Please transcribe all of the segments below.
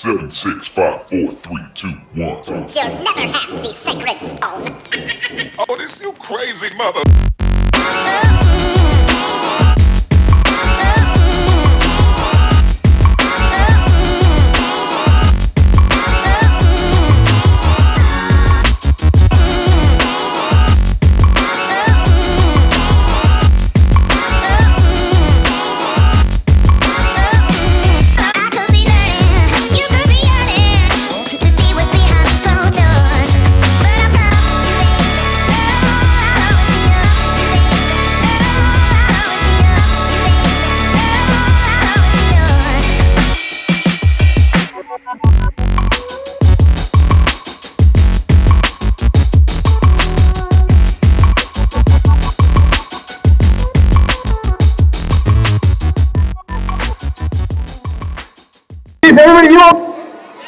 7, 6, 5, 4, 3, 2, 1. You'll never have the sacred stone. Oh, this you crazy mother. Everybody,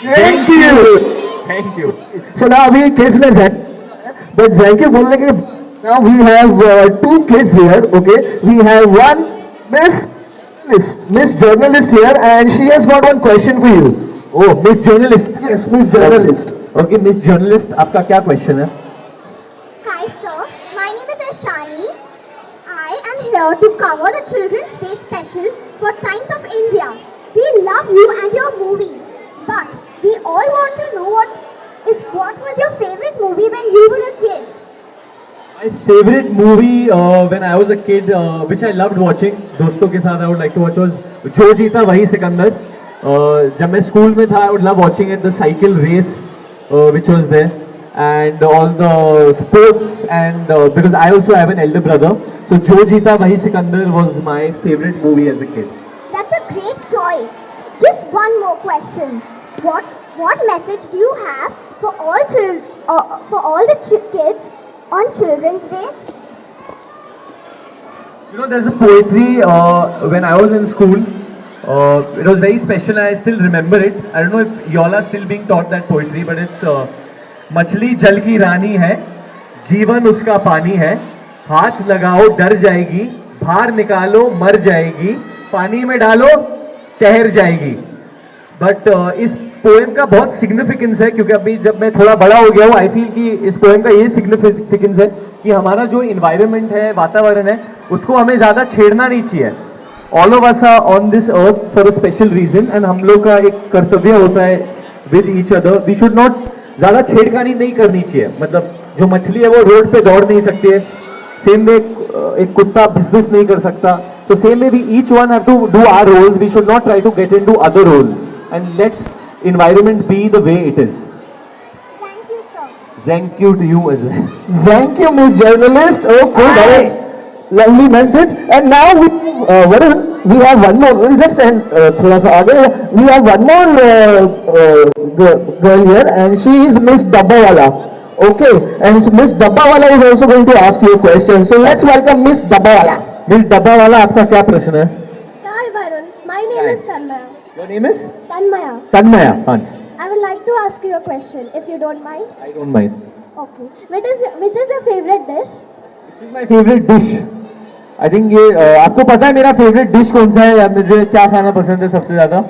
thank you. Thank you. So now we kids ने Zain, but Zain के बोलने के now we have two kids here. Okay, we have one Miss Journalist here, and she has got one question for you. Oh, Miss Journalist. Yes, Miss Journalist. Okay, Miss Journalist, आपका क्या question है? Hi sir, my name is Ashani. I am here to cover the Children's Day special for Times of India. We love you and your movie, but we all want to know what was your favorite movie when you were a kid? My favorite movie when I was a kid, which I loved watching, दोस्तों के साथ I would like to watch was जो जीता वही सिकंदर. जब मैं school में था, I would love watching it, the cycle race which was there, and all the sports, and because I also have an elder brother, so जो जीता वही Sikandar was my favorite movie as a kid. That's a great choice. Just one more question. What message do you have for all the kids on Children's Day? You know, there's a poetry when I was in school. It was very special and I still remember it. I don't know if y'all are still being taught that poetry, but it's मछली जल की रानी है, जीवन उसका पानी है, हाथ लगाओ डर जाएगी, बाहर निकालो मर जाएगी, पानी में डालो तैर जाएगी. बट इस पोएम का बहुत सिग्निफिकेंस है, क्योंकि अभी जब मैं थोड़ा बड़ा हो गया हूँ, आई फील कि इस पोएम का ये सिग्निफिकेंस है कि हमारा जो इन्वायरमेंट है, वातावरण है, उसको हमें ज़्यादा छेड़ना नहीं चाहिए. All of us are on this earth for a special reason, and हम लोग का एक कर्तव्य होता है with each other. We should not ज़्यादा छेड़खानी नहीं करनी चाहिए. मतलब जो मछली है वो रोड पे दौड़ नहीं सकती है, सेम में एक कुत्ता बिजनेस नहीं कर सकता. So same way we each one have to do our roles. We should not try to get into other roles and let environment be the way it is. Thank you sir. Thank you to you as well. Thank you, Miss Journalist. Okay, that was lovely message. And now we have one more. We'll just end थोड़ा सा आगे. We have one more girl here, and she is Miss Dabbawala. Okay, and Miss Dabbawala is also going to ask you a question. So let's welcome Miss Dabbawala. Miss Dabbawala, आपका क्या प्रश्न है? Hi Varun, my name is Tanmaya. Your name is? Tanmaya. Tanmaya. हाँ. I would like to ask you a question, if you don't mind. I don't mind. Okay. Which is your favorite dish? This is my favorite dish. I think ये आपको पता है मेरा favorite dish कौन सा है, या मुझे क्या खाना पसंद है सबसे ज़्यादा?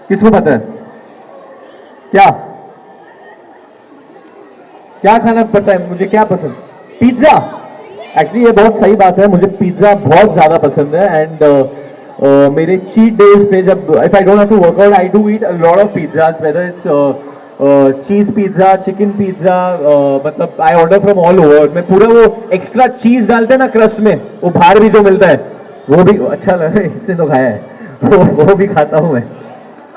किसको पता है? क्या खाना पता है मुझे? क्या पसंद? पिज्जा. एक्चुअली ये बहुत सही बात है, मुझे पिज्जा बहुत ज़्यादा पसंद है. एंड मेरे चीट डेज पे जब if I don't have to work out, I do eat a lot of pizzas, whether it's cheese pizza, chicken pizza, मतलब I order from all over. मैं पूरा वो एक्स्ट्रा चीज़ डालते हैं ना क्रस्ट में, वो बाहर भी जो मिलता है वो भी अच्छा लगा, इससे तो खाया है, वो भी खाता हूँ मैं.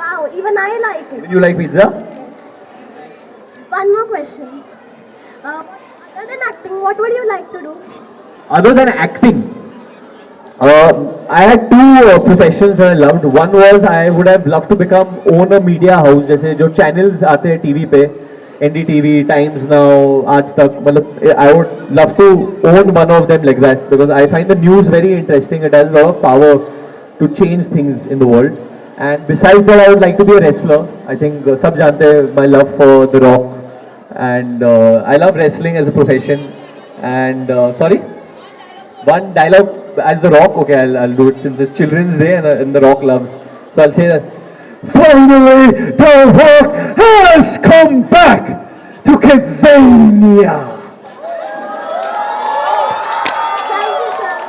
Wow, even I like it. You like pizza? One more question. Other than acting, what would you like to do? Other than acting, I had two professions that I loved. One was I would have loved to own a media house, जैसे जो channels आते हैं TV पे, NDTV, Times Now, आज तक, मतलब I would love to own one of them like that, because I find the news very interesting. It has a lot of power to change things in the world. And besides that, I would like to be a wrestler. I think सब जानते हैं my love for The Rock, and I love wrestling as a profession. And sorry, one dialogue as The Rock. Okay, I'll do it since it's Children's Day and The Rock loves. So I'll say that Finally, the Hawk has come back to Kidzania.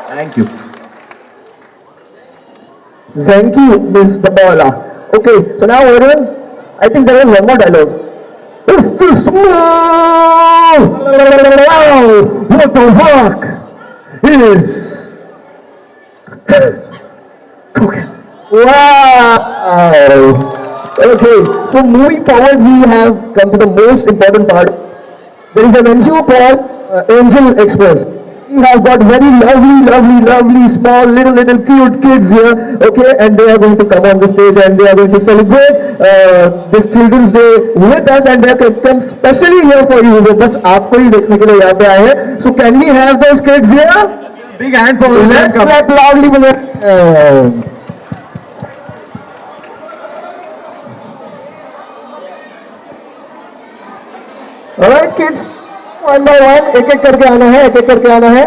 Thank you. Thank you, Miss Babala. Okay, so now everyone, I think there is one more dialogue. If this what the Hawk is cooking. Wow. Okay, so moving forward, we have come to the most important part. There is an NGO called Angel Express. We have got very lovely, small, little cute kids here, okay, and they are going to come on the stage and they are going to celebrate this Children's Day with us, and they have come specially here for you. वो बस आपको ही देखने के लिए यहाँ पे आए हैं. So can we have those kids here? Big hand for them. Let's clap loudly for them. Alright kids, one by one, एक एक करके आना है, एक एक करके आना है.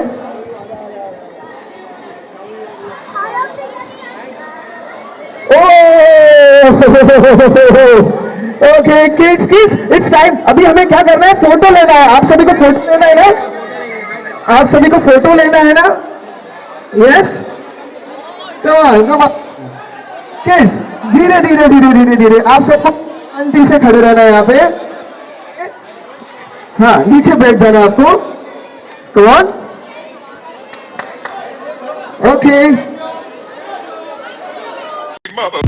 Okay, kids, it's time. अभी हमें क्या करना है? फोटो लेना है. आप सभी को फोटो लेना है ना? आप सभी को फोटो लेना है ना? Yes? Come on. Kids, धीरे. आप सबको शांति से खड़े रहना है यहाँ पे. हाँ, नीचे बैठ जाना है आपको. Come on. Okay. Mother.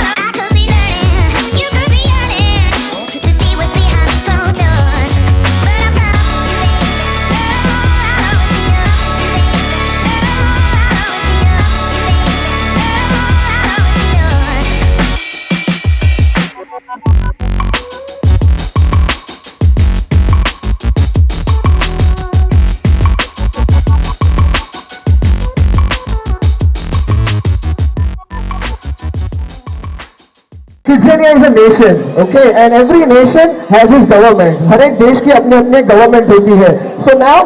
I could be learning, you could be yearning to see what's behind these closed doors. But I promise you, I'll always be yours. I'll always be yours. Kidzania is a nation, okay, and every nation has its government. हर एक देश की अपने अपने government होती है. So now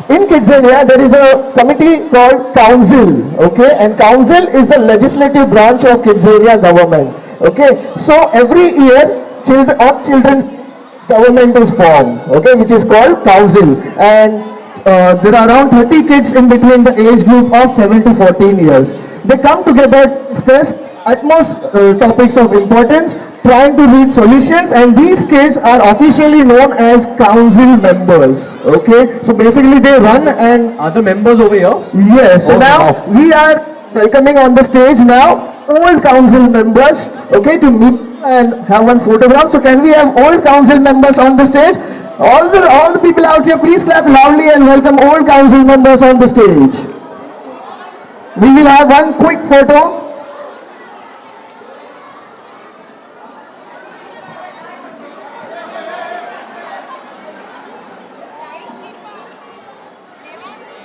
in Kidzania there is a committee called Council, okay, and Council is the legislative branch of Kidzania government, okay. So every year children's government is formed, okay, which is called Council, and there are around 30 kids in between the age group of 7 to 14 years. They come together to discuss utmost topics of importance, trying to reach solutions, and these kids are officially known as council members. Okay, so basically they run and Are the members over here? yes. So Oh, now wow. we are welcoming on the stage now old council members. Okay, to meet and have one photograph. So can we have old council members on the stage? All the people out here, please clap loudly and welcome old council members on the stage. We will have one quick photo.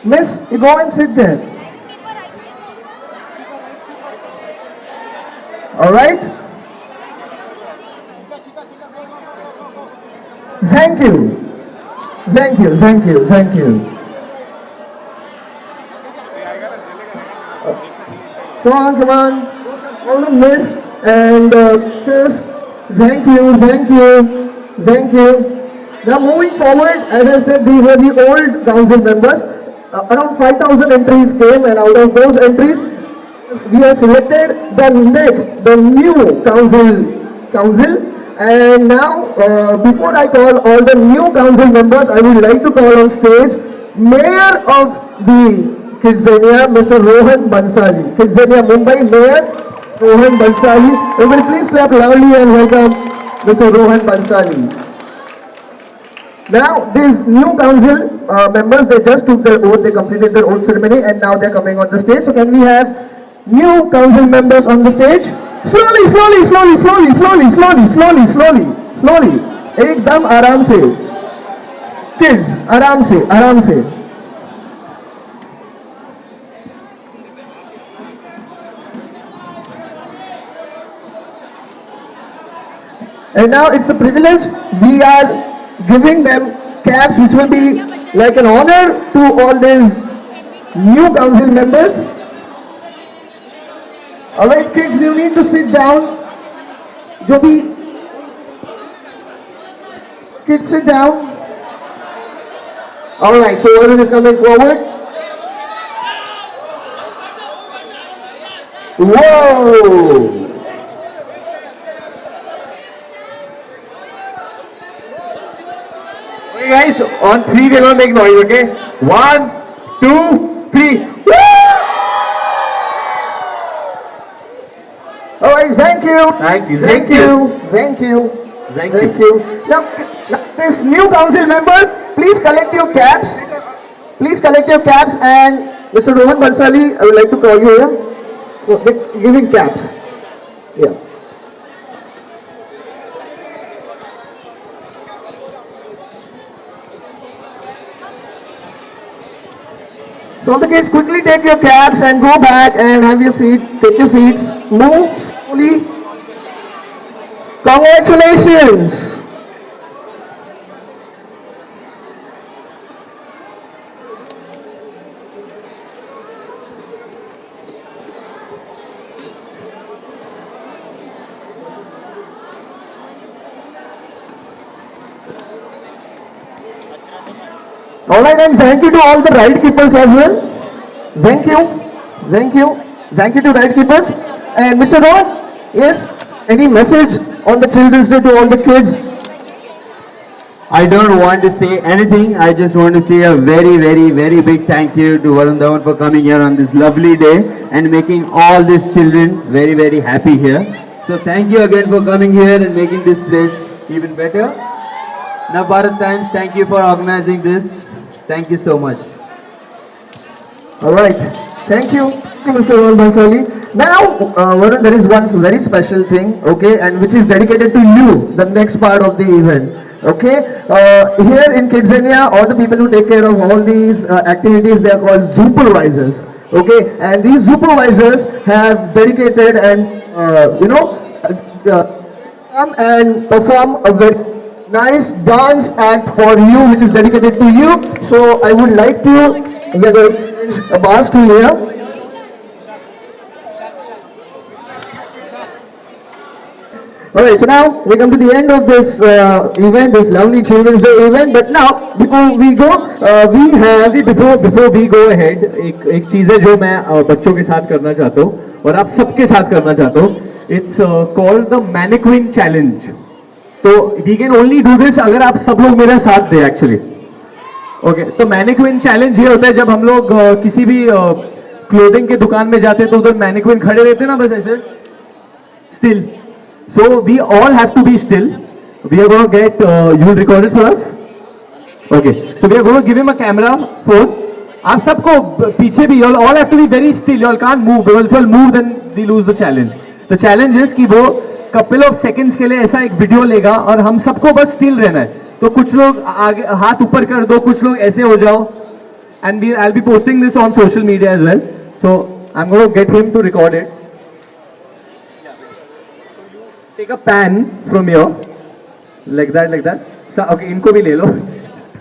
Miss, you go and sit there. All right? Thank you. Come on. All the Miss and Chris, thank you. Now moving forward, as I said, these were the old council members. Around 5,000 entries came, and out of those entries, we have selected the new council. And now, before I call all the new council members, I would like to call on stage Mayor of the Kidzania, Mr. Rohan Bansali. Kidzania Mumbai Mayor Rohan Bansali. Everybody please clap loudly and welcome Mr. Rohan Bansali. Now, these new council members, they just took their oath, they completed their oath ceremony, and now they're coming on the stage. So can we have new council members on the stage? Slowly. एकदम आराम से. Kids, आराम से. And now it's a privilege. We are giving them caps, which will be like an honor to all these new council members. Alright, kids, you need to sit down. Joby, kids, sit down. Alright, so everyone is coming forward. Whoa! Okay guys, on 3 we're gonna make noise, okay? 1, 2, 3. Woo! Alright, thank you. Thank you, Thank thank you. you. Thank you. Thank Thank you. you. Now, this new council member, please collect your caps. Please collect your caps, and Mr. Rohan Bansali, I would like to call you here. So, they're giving caps. Yeah. So all the kids, quickly take your caps and go back and have your seat. Take your seats. Move slowly. Congratulations. Alright, and thank you to all the ride keepers as well. Thank you. Thank you. Thank you to ride keepers. And Mr. Rohan, yes, any message on the Children's Day to all the kids? I don't want to say anything. I just want to say a very, very, very big thank you to Varun Dhawan for coming here on this lovely day and making all these children very, very happy here. So thank you again for coming here and making this place even better. Now Bharat Times, thank you for organizing this. Thank you so much. Alright, thank you. Thank you, Mr. Rohan Bansali. Now, Varun, there is one very special thing, okay, and which is dedicated to you, the next part of the event. Okay, here in Kidzania, all the people who take care of all these activities, they are called supervisors. Okay, and these supervisors have dedicated and come and perform a very nice dance act for you, which is dedicated to you. So I would like to get a bar stool here. Alright, so now we come to the end of this event, this lovely Children's Day event. But now, before we go, we have... See, before we go ahead, एक चीज़ है जो मैं बच्चों के साथ करना चाहता हूँ और आप सबके साथ करना चाहता हूँ. It's called the mannequin challenge. तो we can only do this अगर आप सब लोग मेरा साथ दें actually. Okay, तो mannequin challenge ये होता है जब हम लोग किसी भी क्लोथिंग के दुकान में जाते हैं तो उधर mannequin खड़े रहते हैं ना बस ऐसे still. So we all have to be still. We are going to get, you will record it for us? Okay. So we are going to give him a camera phone. आप सबको पीछे भी, you all have to be very still. You all can't move. Because if you all move, then we lose the challenge. The challenge is कि वो couple of seconds के लिए ऐसा एक वीडियो लेगा और हम सबको बस still रहना है. तो कुछ लोग आगे हाथ ऊपर कर दो, कुछ लोग ऐसे हो जाओ. And I'll be posting this on social media as well. So I'm going to get him to record it. Take a pan from here, like that, like that. So, okay, इनको भी ले लो.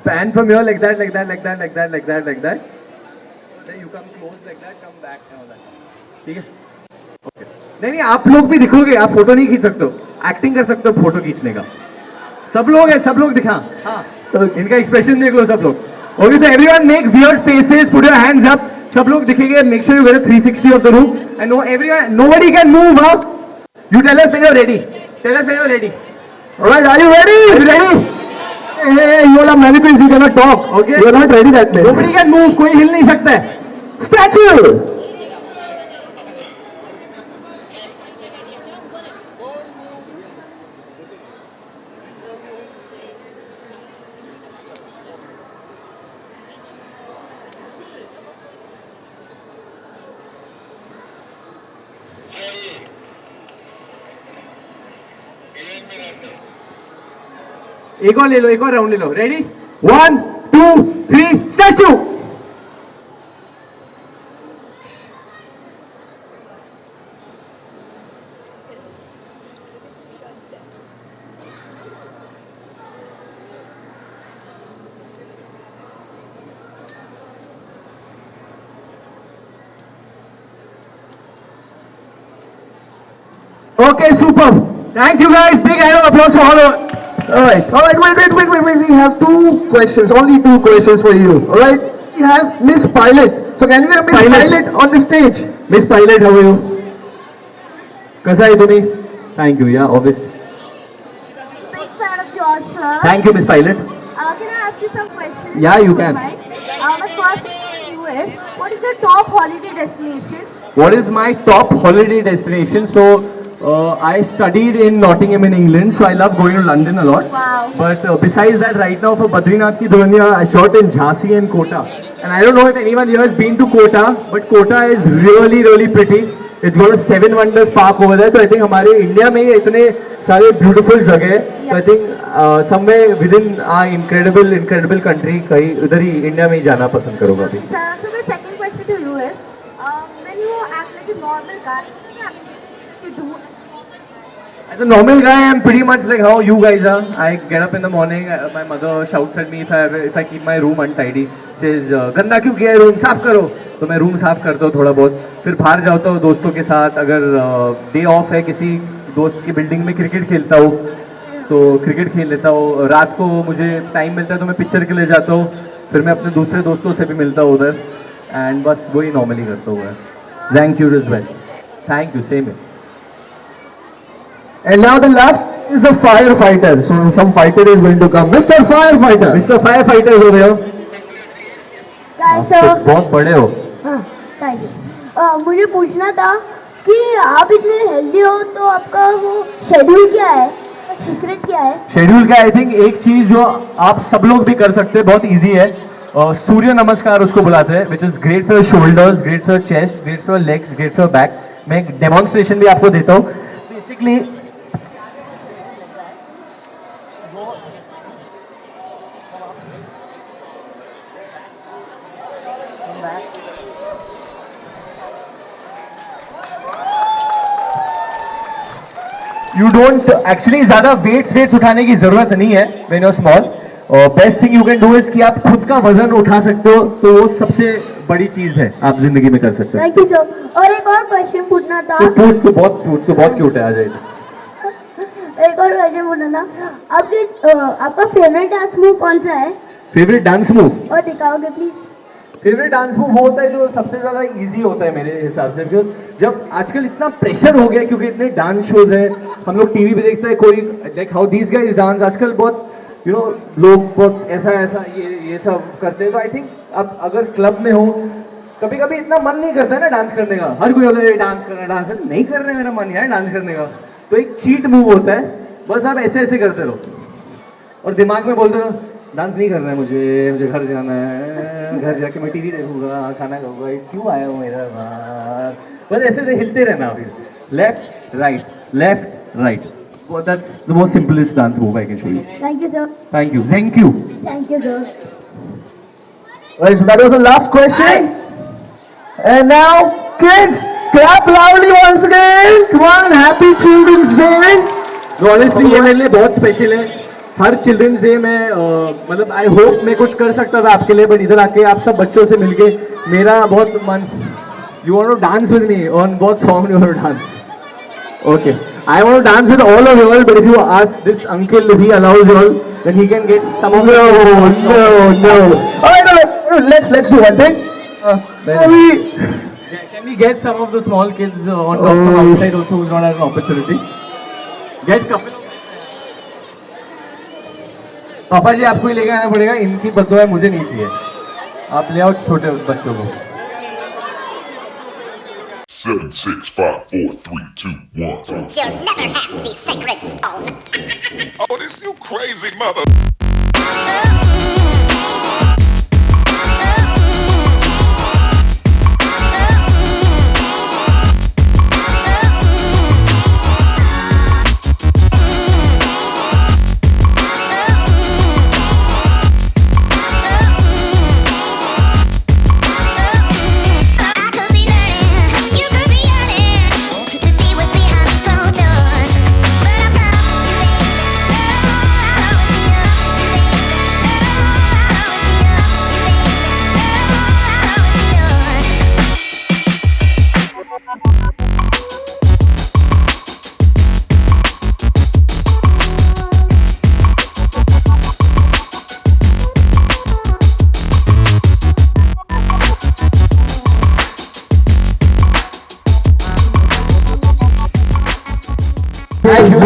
Pan from here, like that, like that, like that, like that, like that, like that. Then you come close, like that, come back, and all that. ठीक है? Okay. नहीं आप लोग भी दिखोगे, आप फोटो नहीं खींच सकते हो. एक्टिंग कर सकते हो फोटो खींचने का. सब लोग हैं, सब लोग दिखा. हाँ. तो इनका एक्सप्रेशन देख लो सब लोग. Okay, so everyone make weird faces, put your hands up. सब लोग दिखेंगे. Make sure you get a 360 of the room, and nobody can move up. You tell us when you're ready. Tell us when you're ready. Alright, are you ready? Are you ready? Hey, you all are mannequins, you cannot talk. Okay. You are not ready that way. Nobody can move. कोई हिल नहीं सकता है. Statue! एक और ले लो, एक और round ले लो. Ready 1 2 3 statue. Okay, superb. Thank you guys. Big hand of applause for all of Alright, wait. We have two questions, only two questions for you. Alright, we have Miss Pilot. So can we have Miss Pilot on the stage? Miss Pilot, how are you? कसा आहे तुम्ही? Thank you, yeah, obviously. Big fan of yours, sir. Thank you, Miss Pilot. Can I ask you some questions? Yeah, you can. My first question to you is, what is your top holiday destination? What is my top holiday destination? So, I studied in Nottingham in England, so I love going to London a lot. Wow. But besides that, right now for Badrinath ki Duranya, I shot in Jhansi and Kota. And I don't know if anyone here has been to Kota, but Kota is really, really pretty. It's got a 7 wonders park over there. So I think हमारे India में ये इतने सारे beautiful जगह है. So I think somewhere within our incredible country, कहीं उधर ही India में ही जाना पसंद करूँगा अभी. So the second question to you is, when you act like a normal guy, what do you actually do? As a normal guy, I'm pretty much like how you guys are. I get up in the morning, my mother shouts at me if I keep my room untidy. Says, गंदा क्यों किया है room, साफ करो. तो मैं room साफ करता हूँ थोड़ा बहुत. फिर बाहर जाता हूँ दोस्तों के साथ. अगर डे ऑफ है किसी दोस्त की बिल्डिंग में क्रिकेट खेलता हूँ तो क्रिकेट खेल लेता हूँ. रात को मुझे टाइम मिलता है तो मैं पिक्चर के लिए जाता हूँ. फिर मैं अपने दूसरे दोस्तों से भी मिलता हूँ उधर. एंड बस वही नॉर्मली करता हूँ. Thank you is well. Thank you same है. And now the last is the firefighter. So some fighter is going to come. Mr. Firefighter. Mr. Firefighter हो रहे हो. Guys, आप तो बहुत बड़े हो. हाँ, thank you. मुझे पूछना था कि आप इतने हेल्दी हो तो आपका वो शेड्यूल क्या है, सीक्रेट क्या है? शेड्यूल क्या? आई थिंक एक चीज जो आप सब लोग भी कर सकते हैं, बहुत इजी है. सूर्य नमस्कार उसको बुलाते हैं, which is great for shoulders, great for chest, great for legs, great for back. मैं एक डेमोन्स्ट्रेशन भी आपको देता हूँ. बेसिकली यू डोंट एक्चुअली ज़्यादा वेट्स उठाने की ज़रूरत नहीं है when you are small. Best thing you can do is कि आप खुद का वजन उठा सकते हो, तो वो सबसे बड़ी चीज़ है आप जिंदगी में कर सकते हो. Thank you sir. और एक और क्वेश्चन पूछना था. तो पूछ तो बहुत क्यूट है. आ जाए. एक और क्वेश्चन पूछना था. आपका फेवरेट डांस मूव कौन सा है? Favourite dance move? और दिखाओगे प्लीज. फेवरेट डांस मूव वो होता है जो सबसे ज़्यादा इजी होता है मेरे हिसाब से. जब आजकल इतना प्रेशर हो गया क्योंकि इतने डांस शोज हैं, हम लोग टीवी पे देखते हैं, कोई like how these guys dance. आजकल बहुत लोग बहुत ऐसा ये सब करते हैं. तो आई थिंक आप अगर क्लब में हो, कभी कभी इतना मन नहीं करता है ना डांस करने का. हर कोई होता है डांस करना नहीं कर रहे, मेरा मन है डांस करने का. तो एक चीट मूव होता है, बस आप ऐसे करते रहो और दिमाग में बोलते रहो डांस नहीं करना है मुझे घर जाना है, घर जाके मैं टीवी देखूंगा, खाना खाऊंगा, क्यों आया हूँ मेरा बाहर. बस ऐसे हिलते रहना. फिर left right. That's the most simplest dance move I can see. Thank you sir. Thank you. Thank you sir. Right, so that was the last question. And now, kids, clap loudly once again. Come on, happy Children's Day. तो honestly ये मेरे लिए बहुत special है. हर children's day में मतलब I hope मैं कुछ कर सकता था आपके लिए, बट इधर आके आप सब बच्चों से मिलके मेरा बहुत मन. You want to dance with me on what song you want to dance? Okay, I want to dance with all of you all, but if you ask this uncle if he allows you all, then he can get some of No. Alright, let's do one thing. Can we get some of the small kids on top from outside also who's not had an opportunity? Get couple. पापा जी आपको ही लेके आना पड़ेगा, इनकी बददुआ मुझे नहीं चाहिए. आप ले आओ छोटे बच्चों को. 7, 6, 5, 4, 3, 2, 1. You'll never have the sacred stone. Oh, this you crazy mother. I could be learning, you could be yearning to see what's behind these closed doors. But I promise you, babe, I'll always be yours, babe.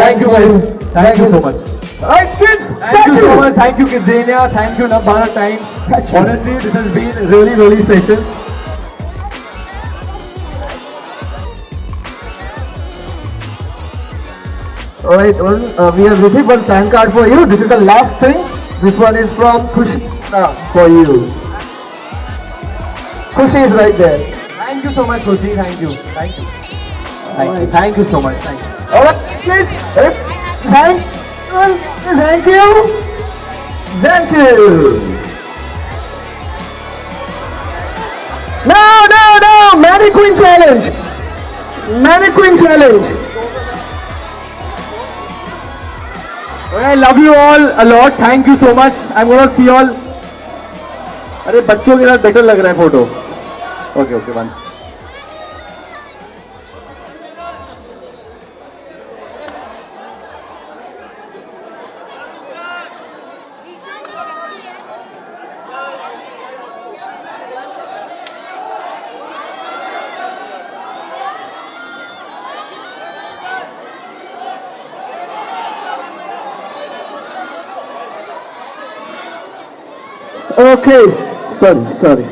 Thank you guys. Thank you so much. Alright, kids, Thank you so statue. much. Thank you Kidzania. Thank you Navbharat Times. Statue. Honestly, this has been really special. Alright, we have received one thank card for you. This is the last thing. This one is from Khushi for you. Khushi is right there. Thank you so much, Khushi. Thank you. Thank you. Thank you. Thank you so much. Thank you. Alright, kids, thank you. Thank you. No, mannequin challenge. Mannequin challenge. I love you all a lot. Thank you so much. I'm gonna see you all. अरे बच्चों के साथ better लग रहा है photo. Okay, one. Okay, sorry.